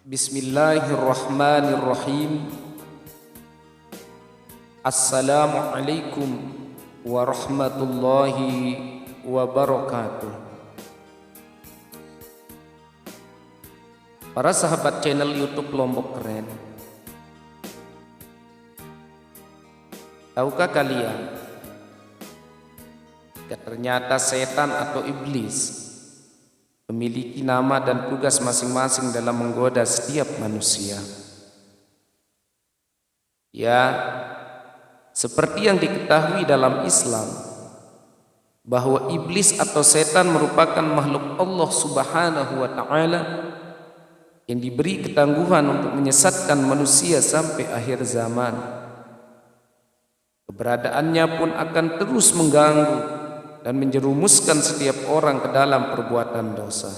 Bismillahirrahmanirrahim. Assalamualaikum warahmatullahi wabarakatuh. Para sahabat channel YouTube Lombok Keren, tahukah kalian ternyata setan atau iblis memiliki nama dan tugas masing-masing dalam menggoda setiap manusia. Ya, seperti yang diketahui dalam Islam bahwa iblis atau setan merupakan makhluk Allah Subhanahu wa Ta'ala yang diberi ketangguhan untuk menyesatkan manusia sampai akhir zaman. Keberadaannya pun akan terus mengganggu dan menjerumuskan setiap orang ke dalam perbuatan dosa.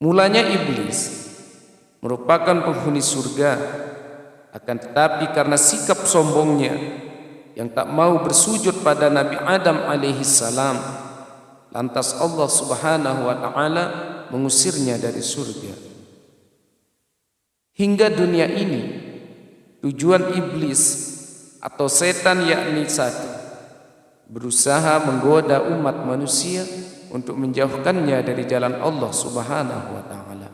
Mulanya iblis merupakan penghuni surga, akan tetapi karena sikap sombongnya yang tak mau bersujud pada Nabi Adam alaihi salam, lantas Allah Subhanahu wa Ta'ala mengusirnya dari surga. Hingga dunia ini tujuan iblis atau setan yakni satu: berusaha menggoda umat manusia untuk menjauhkannya dari jalan Allah Subhanahu wa Ta'ala.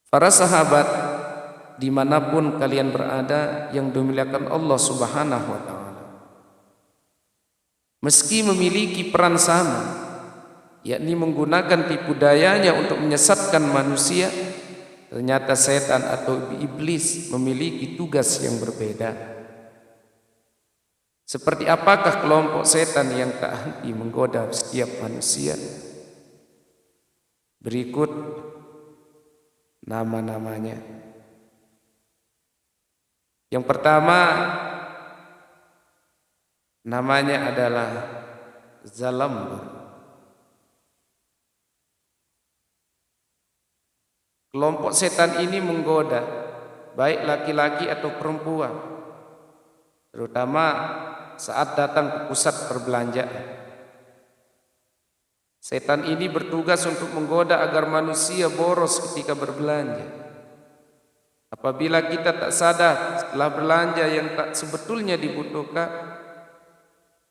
Para sahabat, dimanapun kalian berada yang dimuliakan Allah Subhanahu wa Ta'ala, meski memiliki peran sama, yakni menggunakan tipu dayanya untuk menyesatkan manusia, ternyata setan atau iblis memiliki tugas yang berbeda. Seperti apakah kelompok setan yang tak henti menggoda setiap manusia? Berikut nama-namanya. Yang pertama, namanya adalah Zalambur. Kelompok setan ini menggoda baik laki-laki atau perempuan, terutama saat datang ke pusat perbelanjaan. Setan ini bertugas untuk menggoda agar manusia boros ketika berbelanja. Apabila kita tak sadar setelah belanja yang tak sebetulnya dibutuhkan,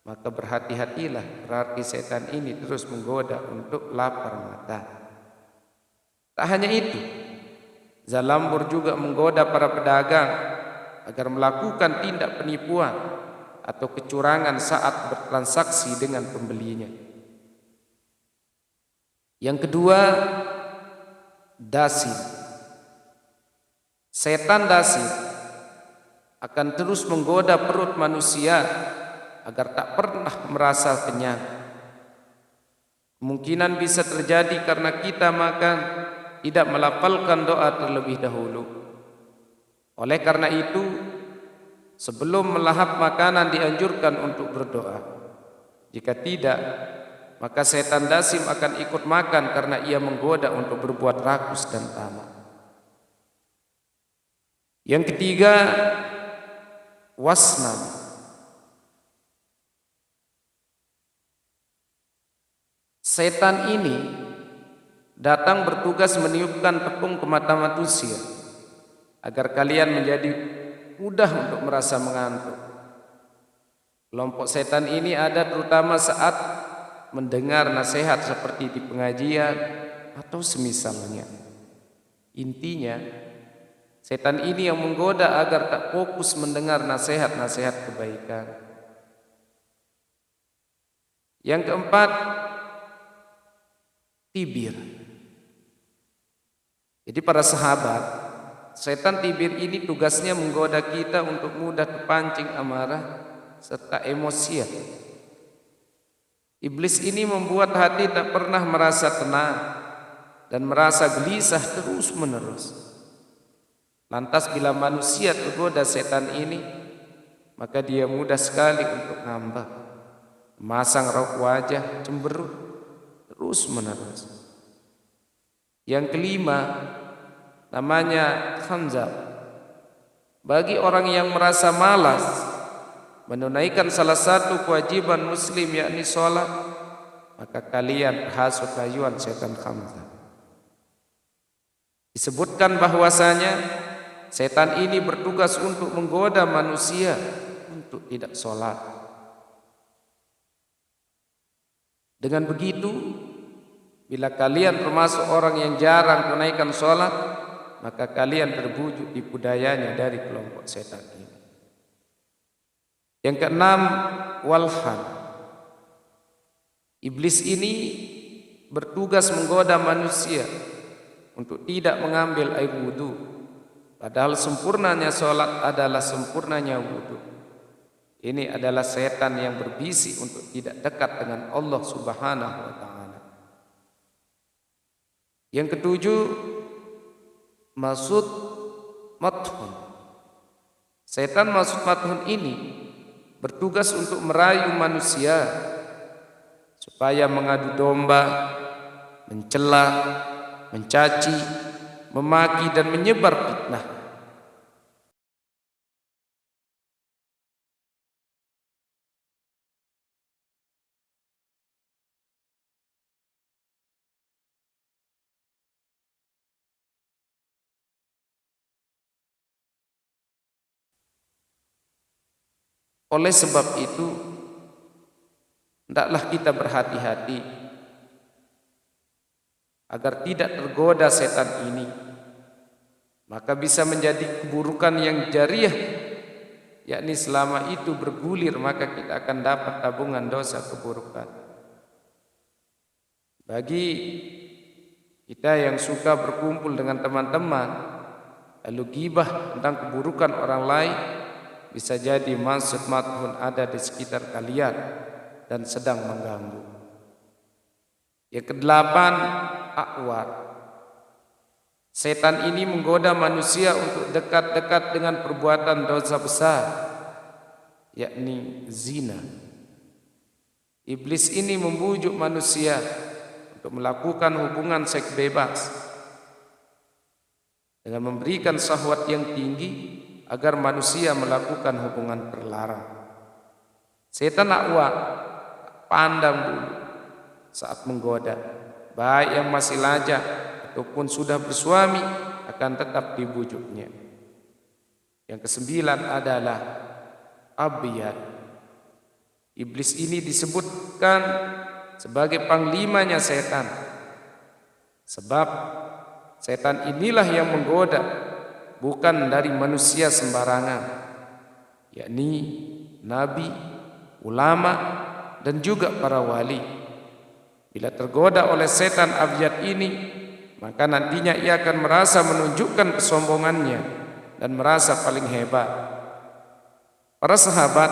maka berhati-hatilah, berarti setan ini terus menggoda untuk lapar mata. Tak hanya itu, Zalambur juga menggoda para pedagang agar melakukan tindak penipuan atau kecurangan saat bertransaksi dengan pembelinya. Yang kedua, Dasin. Setan Dasin akan terus menggoda perut manusia agar tak pernah merasa kenyang. Kemungkinan bisa terjadi karena kita makan tidak melafalkan doa terlebih dahulu. Oleh karena itu, sebelum melahap makanan dianjurkan untuk berdoa. Jika tidak, maka setan Dasim akan ikut makan karena ia menggoda untuk berbuat rakus dan tamak. Yang ketiga, Wasnam. Setan ini datang bertugas meniupkan tepung ke mata manusia agar kalian menjadi mudah untuk merasa mengantuk. Kelompok setan ini ada terutama saat mendengar nasihat seperti di pengajian atau semisalnya. Intinya, setan ini yang menggoda agar tak fokus mendengar nasihat-nasihat kebaikan. Yang keempat, Tibir. Jadi para sahabat, setan Tibir ini tugasnya menggoda kita untuk mudah terpancing amarah serta emosian. Iblis ini membuat hati tak pernah merasa tenang dan merasa gelisah terus-menerus. Lantas bila manusia tergoda setan ini, maka dia mudah sekali untuk ngambek, memasang raut wajah cemberut terus-menerus. Yang kelima, namanya Khanzab. Bagi orang yang merasa malas menunaikan salah satu kewajiban muslim yakni sholat, maka kalian hasut rayuan setan Khanzab. Disebutkan bahwasanya setan ini bertugas untuk menggoda manusia untuk tidak sholat. Dengan begitu, bila kalian termasuk orang yang jarang tunaikan sholat, maka kalian terbujuk tipu dayanya dari kelompok setan ini. Yang keenam, walhan. Iblis ini bertugas menggoda manusia untuk tidak mengambil air wudu, padahal sempurnanya sholat adalah sempurnanya wudu. Ini adalah setan yang berbisik untuk tidak dekat dengan Allah Subhanahu wa ta'ala. Yang ketujuh, maksud mathun. Setan maksud mathun ini bertugas untuk merayu manusia supaya mengadu domba, mencela, mencaci, memaki dan menyebar fitnah. Oleh sebab itu, hendaklah kita berhati-hati agar tidak tergoda setan ini, maka bisa menjadi keburukan yang jariah, yakni selama itu bergulir maka kita akan dapat tabungan dosa keburukan. Bagi kita yang suka berkumpul dengan teman-teman lalu gibah tentang keburukan orang lain, bisa jadi maksud mathun ada di sekitar kalian dan sedang mengganggu. Yang kedelapan, akwar. Setan ini menggoda manusia untuk dekat-dekat dengan perbuatan dosa besar, yakni zina. Iblis ini membujuk manusia untuk melakukan hubungan seks bebas dengan memberikan syahwat yang tinggi agar manusia melakukan hubungan terlarang. Setan akwar, pandang bulu saat menggoda, baik yang masih lajang ataupun sudah bersuami akan tetap dibujuknya. Yang kesembilan adalah abiyat. Iblis ini disebutkan sebagai panglimanya setan, sebab setan inilah yang menggoda, bukan dari manusia sembarangan, yakni nabi, ulama, dan juga para wali. Bila tergoda oleh setan abjad ini, maka nantinya ia akan merasa menunjukkan kesombongannya dan merasa paling hebat. Para sahabat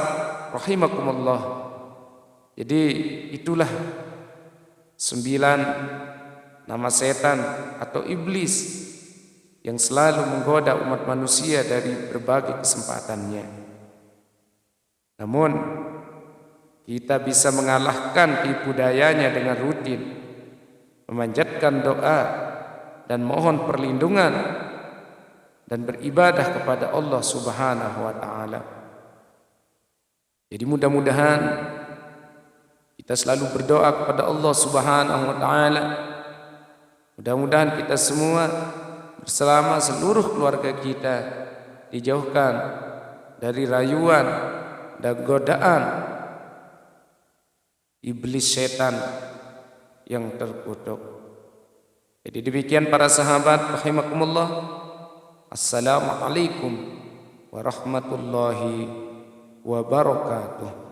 rahimakumullah, jadi itulah 9 nama setan atau iblis yang selalu menggoda umat manusia dari berbagai kesempatannya. Namun kita bisa mengalahkan tipu dayanya dengan rutin memanjatkan doa dan mohon perlindungan dan beribadah kepada Allah Subhanahu wa ta'ala. Jadi mudah-mudahan kita selalu berdoa kepada Allah Subhanahu wa ta'ala. Mudah-mudahan kita semua bersama seluruh keluarga kita dijauhkan dari rayuan dan godaan iblis setan yang terkutuk. Jadi demikian para sahabat rahimakumullah. Assalamualaikum warahmatullahi wabarakatuh.